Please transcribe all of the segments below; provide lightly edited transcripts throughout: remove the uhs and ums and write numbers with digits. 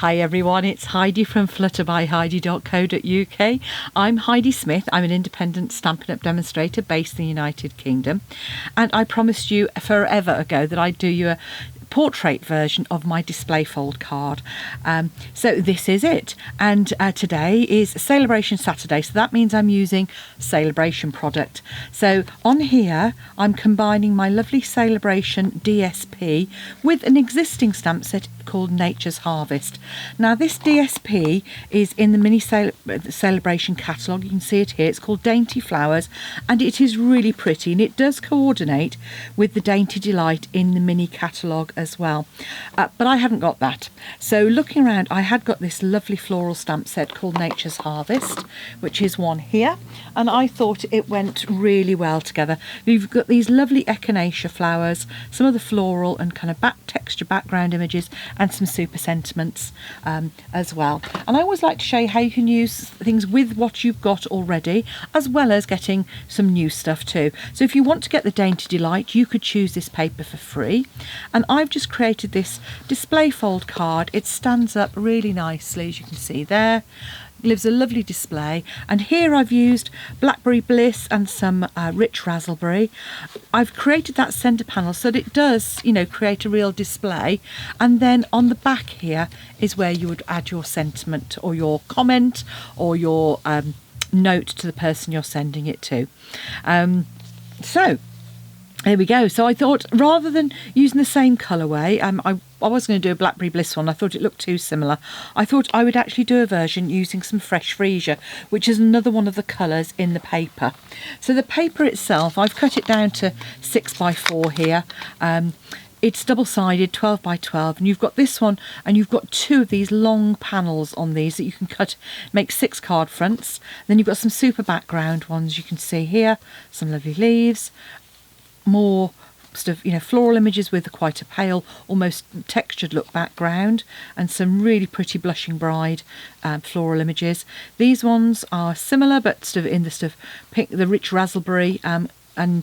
Hi everyone, it's Heidi from flutterbyheidi.co.uk. I'm Heidi Smith. I'm an independent Stampin' Up! Demonstrator based in the United Kingdom, and I promised you forever ago that I'd do you a portrait version of my display fold card. So this is it, and today is Celebration Saturday, so that means I'm using Celebration product. So on here I'm combining my lovely Celebration DSP with an existing stamp set called Nature's Harvest. Now this DSP is in the mini Celebration catalogue. You can see it here. It's called Dainty Flowers, and it is really pretty, and it does coordinate with the Dainty Delight in the mini catalogue as well, but I hadn't got that. So looking around, I had got this lovely floral stamp set called Nature's Harvest, which is one here, and I thought it went really well together. We've got these lovely echinacea flowers, some of the floral and kind of texture background images, and some super sentiments as well. And I always like to show you how you can use things with what you've got already, as well as getting some new stuff too. So if you want to get the Dainty Delight, you could choose this paper for free, and I've just created this display fold card. It stands up really nicely, as you can see there. Gives a lovely display, and here I've used Blackberry Bliss and some rich raspberry. I've created that centre panel so that it does, you know, create a real display, and then on the back here is where you would add your sentiment or your comment or your note to the person you're sending it to. So there we go. So I thought, rather than using the same colourway, I was going to do a Blackberry Bliss one. I thought it looked too similar. I thought I would actually do a version using some fresh freesia, which is another one of the colours in the paper. So the paper itself, I've cut it down to 6x4 here. It's double-sided, 12x12, and you've got this one, and you've got two of these long panels on these that you can cut, make 6 card fronts. Then you've got some super background ones you can see here, some lovely leaves, more sort of, you know, floral images with quite a pale, almost textured look background, and some really pretty blushing bride floral images. These ones are similar, but sort of in the sort of pink, the rich raspberry and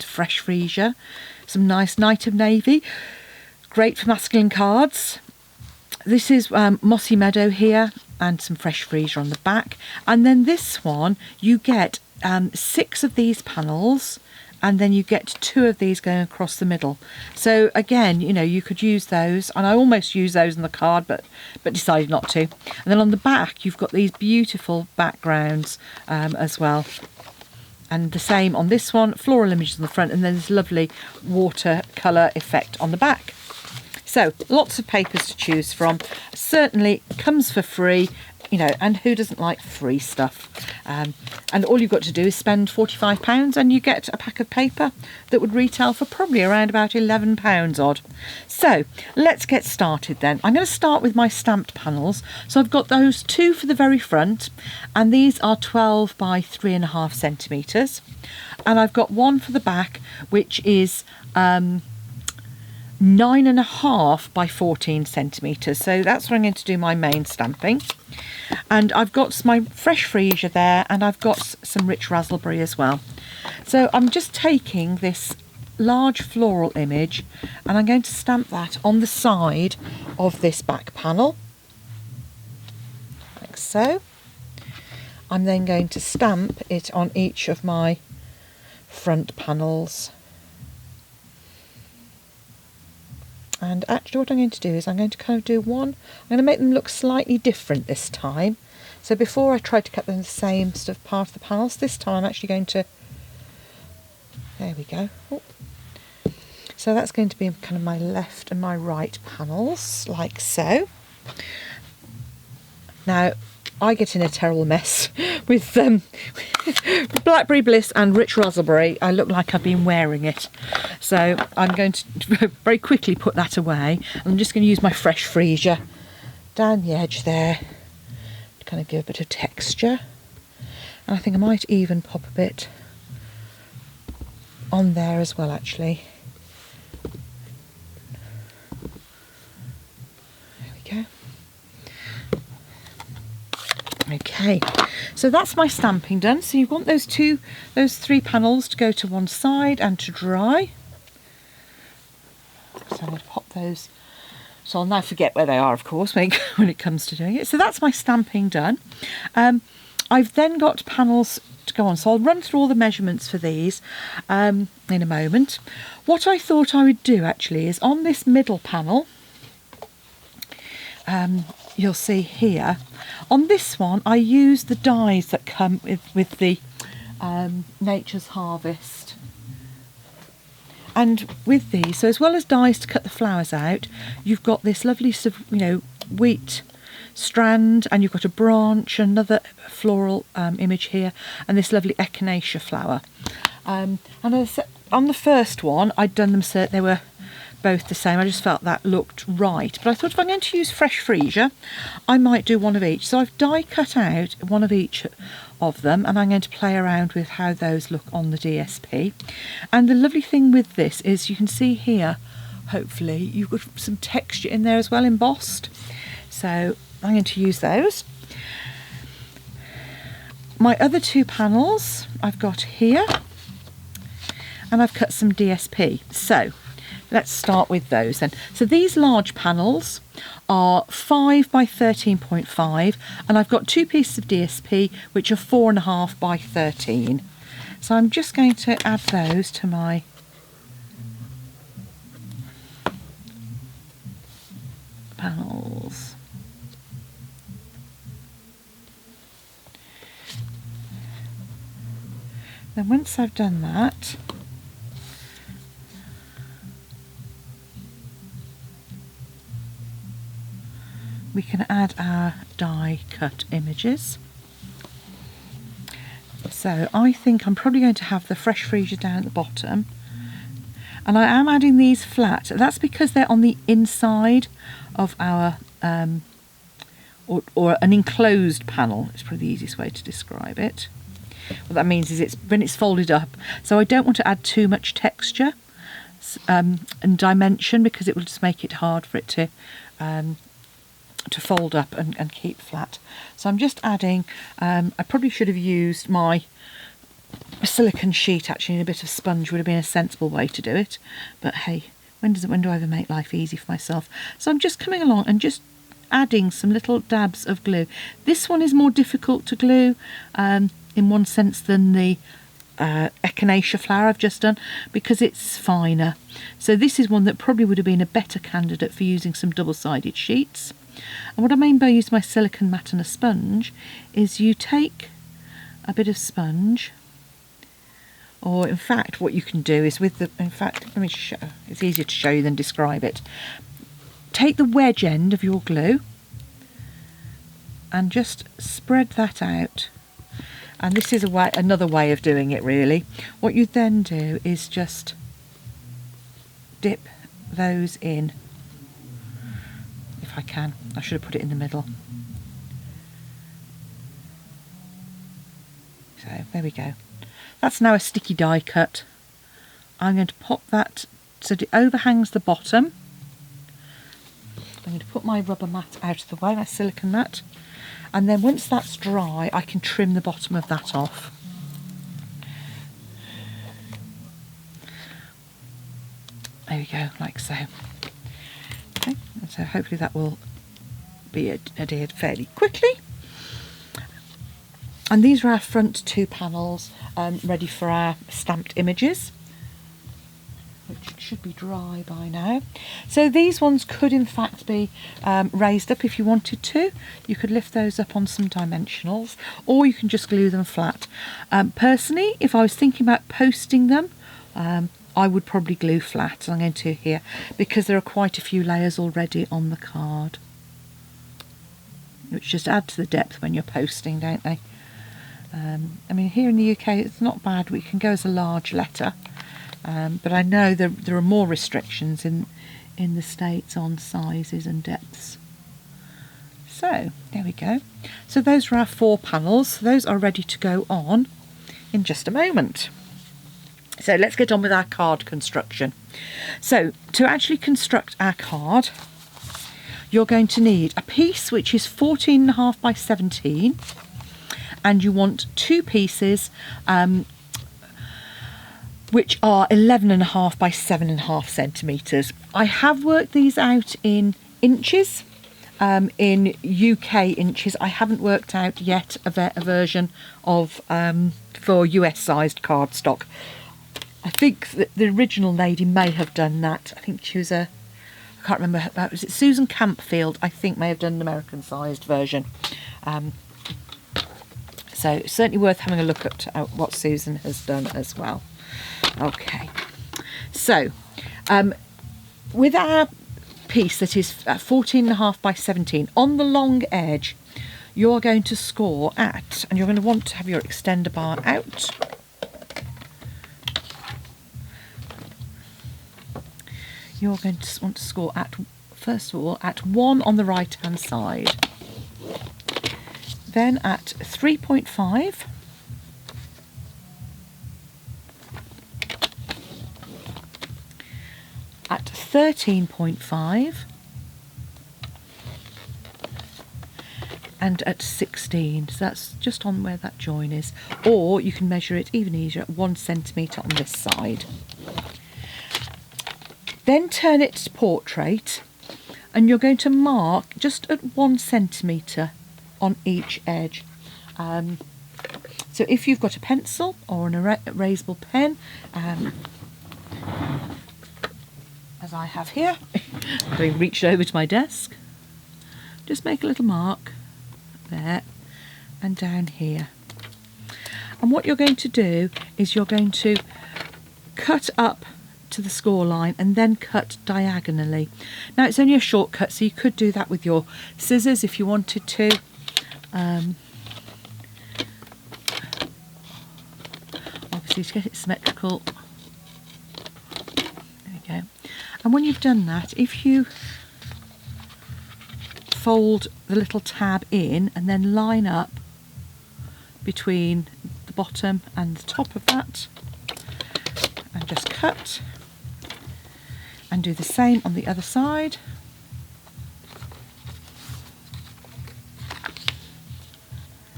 fresh freesia. Some nice Night of Navy, great for masculine cards. This is Mossy Meadow here, and some fresh freesia on the back. And then this one, you get 6 of these panels, and then you get 2 of these going across the middle. So again, you know, you could use those, and I almost used those on the card, but decided not to. And then on the back, you've got these beautiful backgrounds as well. And the same on this one, floral images on the front, and then this lovely watercolour effect on the back. So lots of papers to choose from. Certainly comes for free, you know, and who doesn't like free stuff? And all you've got to do is spend £45 and you get a pack of paper that would retail for probably around about £11 odd. So let's get started then. I'm going to start with my stamped panels. So I've got those 2 for the very front, and these are 12 by 3.5 centimetres. And I've got one for the back, which is 9.5 by 14 centimetres. So that's where I'm going to do my main stamping. And I've got my fresh freesia there, and I've got some rich raspberry as well. So I'm just taking this large floral image, and I'm going to stamp that on the side of this back panel, like so. I'm then going to stamp it on each of my front panels. And actually what I'm going to do is I'm going to kind of do one, I'm going to make them look slightly different this time. So before I tried to cut them the same sort of part of the panels, this time I'm actually going to, there we go. Oh. So that's going to be kind of my left and my right panels, like so. Now, I get in a terrible mess with Blackberry Bliss and rich raspberry. I look like I've been wearing it. So I'm going to very quickly put that away. I'm just going to use my fresh freesia down the edge there to kind of give a bit of texture. And I think I might even pop a bit on there as well, actually. There we go. Okay, so that's my stamping done. So you want those 3 panels to go to one side and to dry. So I'm going to pop those So I'll now forget where they are, of course, when it comes to doing it. So that's my stamping done. I've then got panels to go on, so I'll run through all the measurements for these in a moment. What I thought I would do actually is on this middle panel, you'll see here, on this one I use the dies that come with the Nature's Harvest. And with these, so as well as dies to cut the flowers out, you've got this lovely sort of, wheat strand, and you've got a branch, another floral image here, and this lovely echinacea flower. And on the first one, I'd done them so they were both the same. I just felt that looked right. But I thought if I'm going to use fresh freesia, I might do one of each. So I've die cut out one of each of them, and I'm going to play around with how those look on the DSP. And the lovely thing with this is you can see here, hopefully, you've got some texture in there as well, embossed. So I'm going to use those. My other two panels I've got here, and I've cut some DSP. So let's start with those then. So these large panels are 5 by 13.5, and I've got two pieces of DSP which are 4.5 by 13. So I'm just going to add those to my panels. Then once I've done that, we can add our die cut images. So I think I'm probably going to have the fresh freesia down at the bottom, and I am adding these flat. That's because they're on the inside of our or an enclosed panel. It's probably the easiest way to describe it. What that means is it's when it's folded up, so I don't want to add too much texture and dimension, because it will just make it hard for it to fold up and keep flat. So I'm just adding, I probably should have used my silicone sheet actually, and a bit of sponge would have been a sensible way to do it, but hey, when do I ever make life easy for myself? So I'm just coming along and just adding some little dabs of glue. This one is more difficult to glue in one sense than the echinacea flower I've just done, because it's finer. So this is one that probably would have been a better candidate for using some double-sided sheets. And what I mean by using my silicone mat and a sponge is you take a bit of sponge, or in fact what you can do is with the, in fact let me show, it's easier to show you than describe it. Take the wedge end of your glue and just spread that out. And this is another way of doing it really. What you then do is just dip those in. If I can, I should have put it in the middle. So there we go. That's now a sticky die cut. I'm going to pop that so it overhangs the bottom. I'm going to put my rubber mat out of the way, my silicone mat. And then once that's dry, I can trim the bottom of that off. There we go, like so. Okay, so hopefully that will be adhered fairly quickly. And these are our front two panels ready for our stamped images, which should be dry by now. So these ones could in fact be raised up if you wanted to. You could lift those up on some dimensionals, or you can just glue them flat. Personally, if I was thinking about posting them, I would probably glue flat. I'm going to here, because there are quite a few layers already on the card, which just add to the depth when you're posting, don't they? I mean, here in the UK it's not bad, we can go as a large letter. But I know there are more restrictions in the States on sizes and depths. So there we go. So those are our 4 panels. Those are ready to go on in just a moment. So let's get on with our card construction. So to actually construct our card, you're going to need a piece which is 14.5 by 17, and you want 2 pieces which are 11.5 by 7.5 centimetres. I have worked these out in inches. In UK inches. I haven't worked out yet a version of for US sized cardstock. I think that the original lady may have done that. I think she was I can't remember, was it Susan Campfield, I think, may have done an American sized version. So certainly worth having a look at what Susan has done as well. Okay, so with our piece that is 14.5 by 17, on the long edge you're going to score at, and you're going to want to have your extender bar out. You're going to want to score at, first of all, at 1 on the right hand side, then at 3.5, at 13.5, and at 16. So that's just on where that join is, or you can measure it even easier at 1 centimetre on this side. Then turn it to portrait, and you're going to mark just at 1 centimetre on each edge. So if you've got a pencil or an erasable pen, as I have here, having reached over to my desk, just make a little mark there and down here. And what you're going to do is you're going to cut up to the score line and then cut diagonally. Now it's only a shortcut, so you could do that with your scissors if you wanted to. Obviously to get it symmetrical. There we go. And when you've done that, if you fold the little tab in and then line up between the bottom and the top of that, and just cut, and do the same on the other side.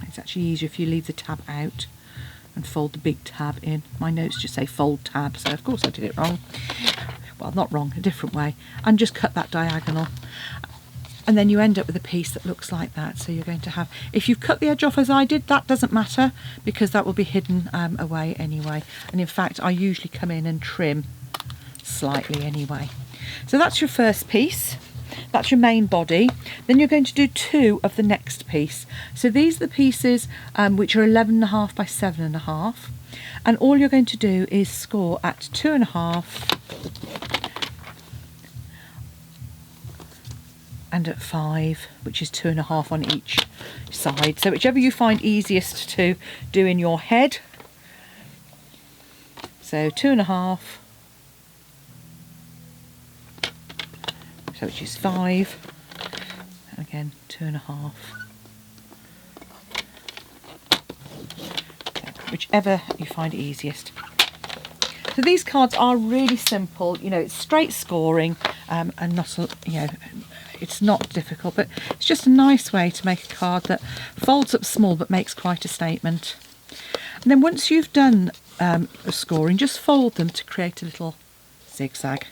It's actually easier if you leave the tab out and fold the big tab in. My notes just say fold tab, so of course I did it wrong. Well, not wrong, a different way. And just cut that diagonal. And then you end up with a piece that looks like that. So you're going to have, if you've cut the edge off as I did, that doesn't matter because that will be hidden away anyway. And in fact, I usually come in and trim slightly anyway. So that's your first piece. That's your main body. Then you're going to do 2 of the next piece. So these are the pieces which are 11.5 by 7.5. And all you're going to do is score at 2.5 and at 5, which is 2.5 on each side. So whichever you find easiest to do in your head. So 2.5, so which is 5, and again 2.5. Whichever you find easiest. So these cards are really simple. You know, it's straight scoring and not, you know, it's not difficult, but it's just a nice way to make a card that folds up small but makes quite a statement. And then once you've done the scoring, just fold them to create a little zigzag.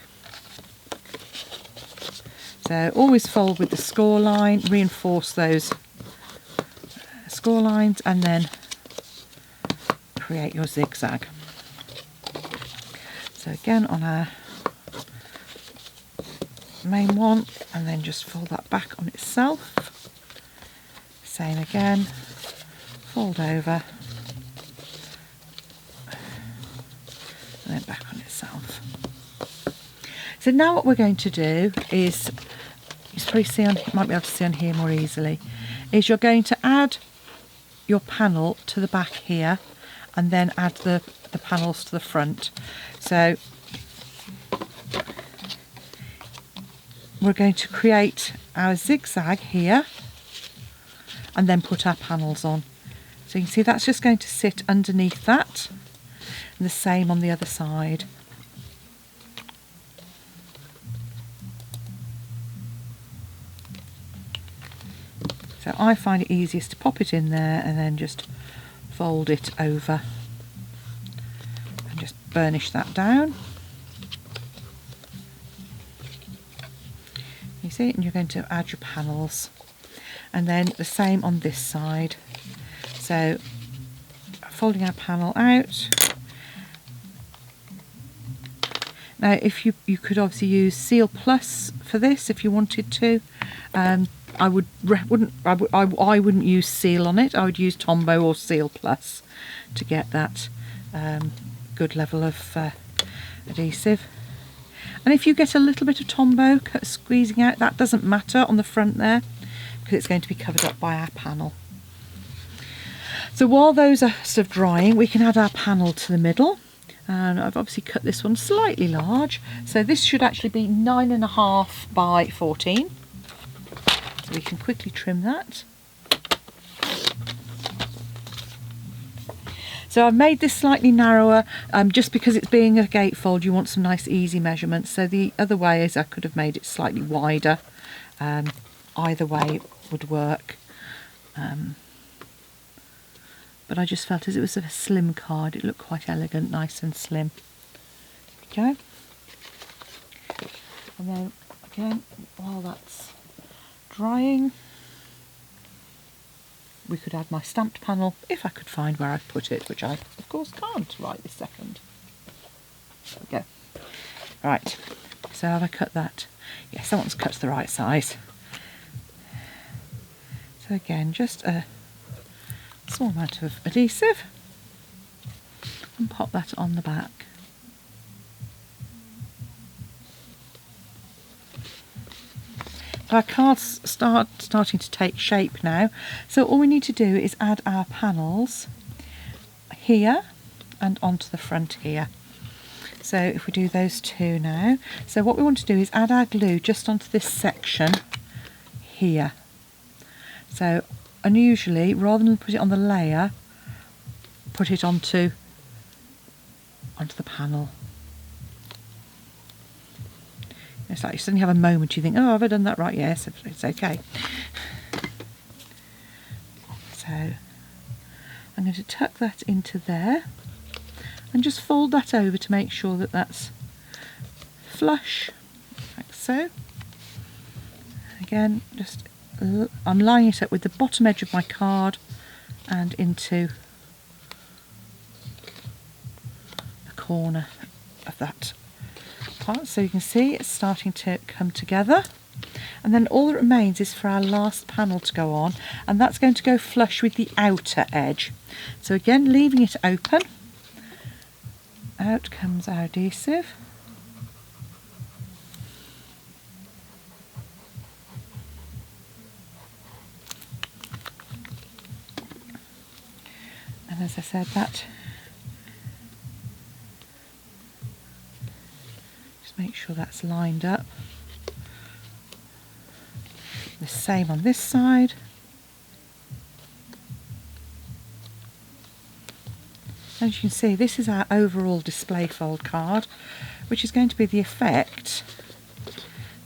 So always fold with the score line, reinforce those score lines, and then create your zigzag. So again on our main one, and then just fold that back on itself. Same again, fold over, and then back on itself. So now what we're going to do is, you probably see on, might be able to see on here more easily, is you're going to add your panel to the back here, and then add the panels to the front. So we're going to create our zigzag here and then put our panels on. So you can see that's just going to sit underneath that, and the same on the other side. So I find it easiest to pop it in there and then just fold it over and just burnish that down. You see, and you're going to add your panels, and then the same on this side. So folding our panel out. Now, if you could obviously use Seal Plus for this if you wanted to. I wouldn't use Seal on it. I would use Tombow or Seal Plus to get that good level of adhesive. And if you get a little bit of Tombow squeezing out, that doesn't matter on the front there, because it's going to be covered up by our panel. So while those are sort of drying, we can add our panel to the middle. And I've obviously cut this one slightly large, so this should actually be 9.5 by 14. So we can quickly trim that. So I've made this slightly narrower just because it's being a gatefold. You want some nice easy measurements. So the other way is I could have made it slightly wider. Either way would work. But I just felt as it was a slim card, it looked quite elegant, nice and slim. Okay. And then again, while that's drying, we could add my stamped panel if I could find where I've put it, which I of course can't right this second. There we go. Right, so have I cut that? Yes, that one's cut to the right size. So again, just a small amount of adhesive and pop that on the back. Our card's starting to take shape now, so all we need to do is add our panels here and onto the front here. So if we do those two now, so what we want to do is add our glue just onto this section here. So unusually, rather than put it on the layer, put it onto the panel. It's like you suddenly have a moment, you think, oh, have I done that right? Yes, it's okay. So I'm going to tuck that into there and just fold that over to make sure that that's flush, like so. Again, just I'm lining it up with the bottom edge of my card and into the corner of that part, so you can see it's starting to come together. And then all that remains is for our last panel to go on, and that's going to go flush with the outer edge. So again, leaving it open, out comes our adhesive. And as I said, that just make sure that's lined up. The same on this side. As you can see, this is our overall display fold card, which is going to be the effect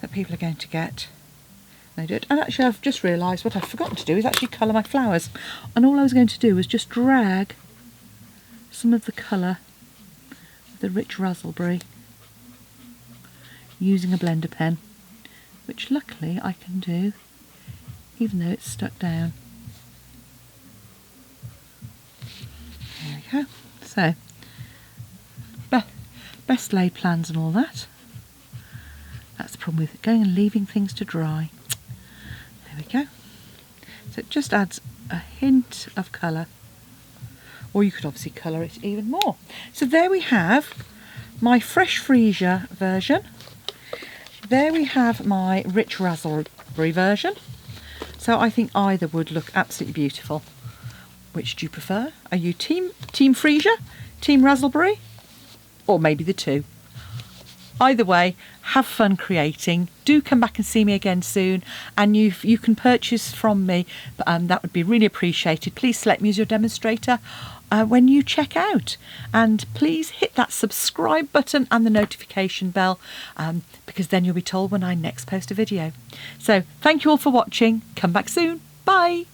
that people are going to get when they do it. And actually, I've just realised what I've forgotten to do is actually colour my flowers. And all I was going to do was just drag some of the colour of the rich raspberry using a blender pen, which luckily I can do even though it's stuck down. There we go. So, best laid plans and all that. That's the problem with going and leaving things to dry. There we go. So it just adds a hint of colour, or you could obviously colour it even more. So there we have my fresh freesia version. There we have my rich raspberry version. So I think either would look absolutely beautiful. Which do you prefer? Are you team freesia, team raspberry, or maybe the two? Either way, have fun creating. Do come back and see me again soon, and you can purchase from me. That would be really appreciated. Please select me as your demonstrator when you check out, and please hit that subscribe button and the notification bell, because then you'll be told when I next post a video. So thank you all for watching. Come back soon. Bye.